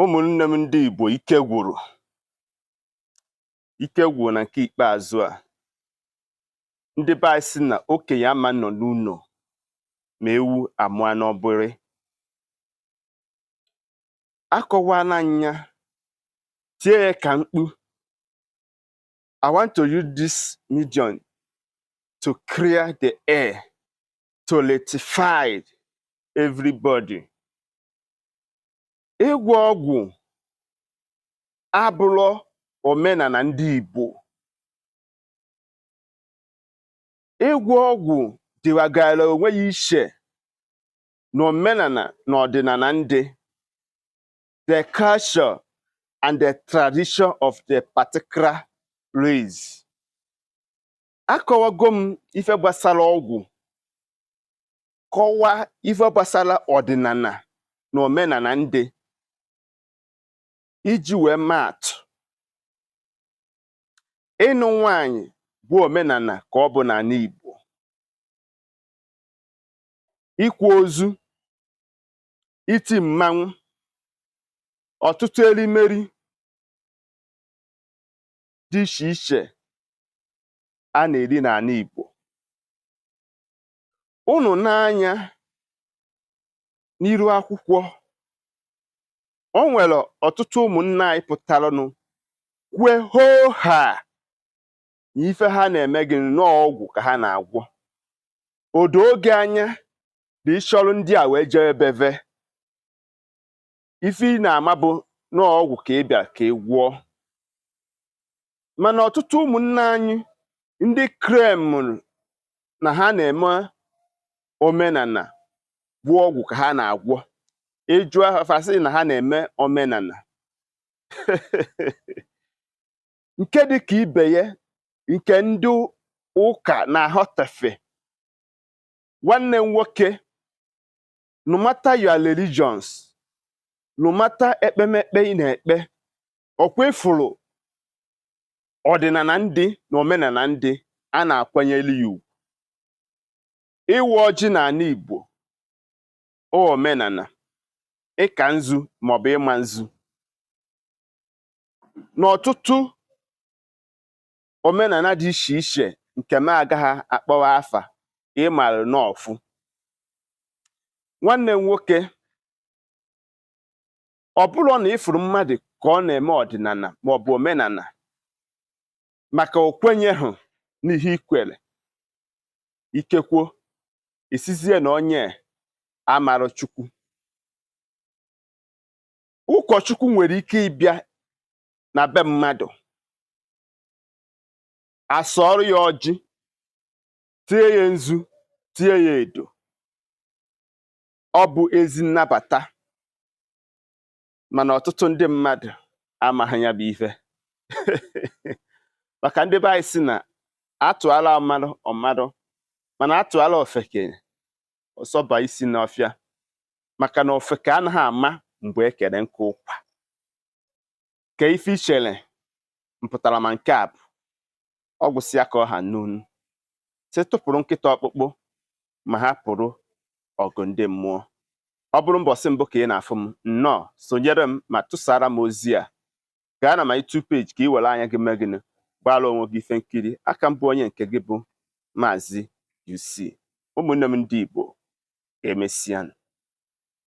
Ụmụnne m ndị Igbo, ike gwụrụ na nke ikpeazụ a. Ndị be anyị sị na okenye ama nọ n'ụlọ ma ewu amụọ n'ọbịrị. Akọwana anya tie ya ka mkpu. I want to use this medium to clear the air, to rectify everybody. Ịgwọ ọgwụ abụrụ omenala ndị Igbo. Ịgwọ ọgwụ dịwagara onwe ya iche na omenala na ọdịnala ndị, the culture and the tradition of the particular race. Akọwago m ife gbasara ọgwụ, kọwaa ife gbasara ọdịnala na omenala ndị iji wee maatụ. Ịnụ nwanyị bụ omenala ka ọ bụ n'ala Igbo. Ikwa ozu, iti mmanwụ, ọtụtụ erimeri dị iche iche a na-eri n'ala Igbo. Unu n'anya n'iru akwụkwọ, o nwere ọtụtụ ụmụnna anyị pụtaranụ kwue hoo ha na ife ha na-eme gị n'ọgwụ ka ha na-agwọ. Odo oge anya dị ịchọrọ ndị a wee jee ebeve. Ife ị na-ama bụ n'ọgwụ ka ị bịa ka ị gwọọ. Mana ọtụtụ ụmụnna anyị ndị kremụrụ na ha na-eme omenala bụ ọgwụ ka ha na-agwọ. Ịjụ afa sị na ha na-eme omenala. Nke dị ka ibe ya, nke ndị ụka na-aghọtafe. Nwanne m nwoke, no matter your religions, no matter ekpemekpe ị na-ekpe, ọkwa ifuru ọdịnala ndị na omenala ndị a na-akwanyere ya ugwu. Ịwa ọjị n'ala Igbo o omenala, ịka nzu maọbụ ịma nzu. N'ọtụtụ omenala dị iche iche nke m agaghị akpọwa afa ịmara n'ọfụ. Nwanne m nwoke, ọ bụrụ na ịfụrụ mmadụ ka ọ na-eme ọdịnala maọbụ omenala maka okwenyeghị n'ihe ikwere, ikekwo isizie na onye amara Chukwu. Ụkọchukwu nwere ike ịbịa na be mmadụ, asọrọ ya ọjị, tie ya nzu, tie ya edo. Ọ bụ ezi nnabata. Mana ọtụtụ ndị mmadụ amaghị ya bụ ife. Maka ndị be anyị sị na atụala ọmarụ ọmarụ, mana atụala ofeke ọsọba isi n'ọfịa. Maka na ofeke anaghị ama mgbe e kere nkụ ụkwa. Ka ife ichere mpụtara ma nke a bụ ọgwụsịa ka ọha n'unu. Si tụpụrụ nkịta ọkpụkpụ ma ha pụrụ ọgụ ndị mmụọ. Ọ bụrụ mbọsị mbụ ka ị na-afụ m, nnọọ sonyere m ma tụsara m ozi a. Gaa na my 2 page ka ị were anya gị mee gịnị, gbara onwe gị ife nkiri. Aka m bụ onye nke gị bụ Maazi-UC. Ụmụnne m ndị Igbo, emesịanụ.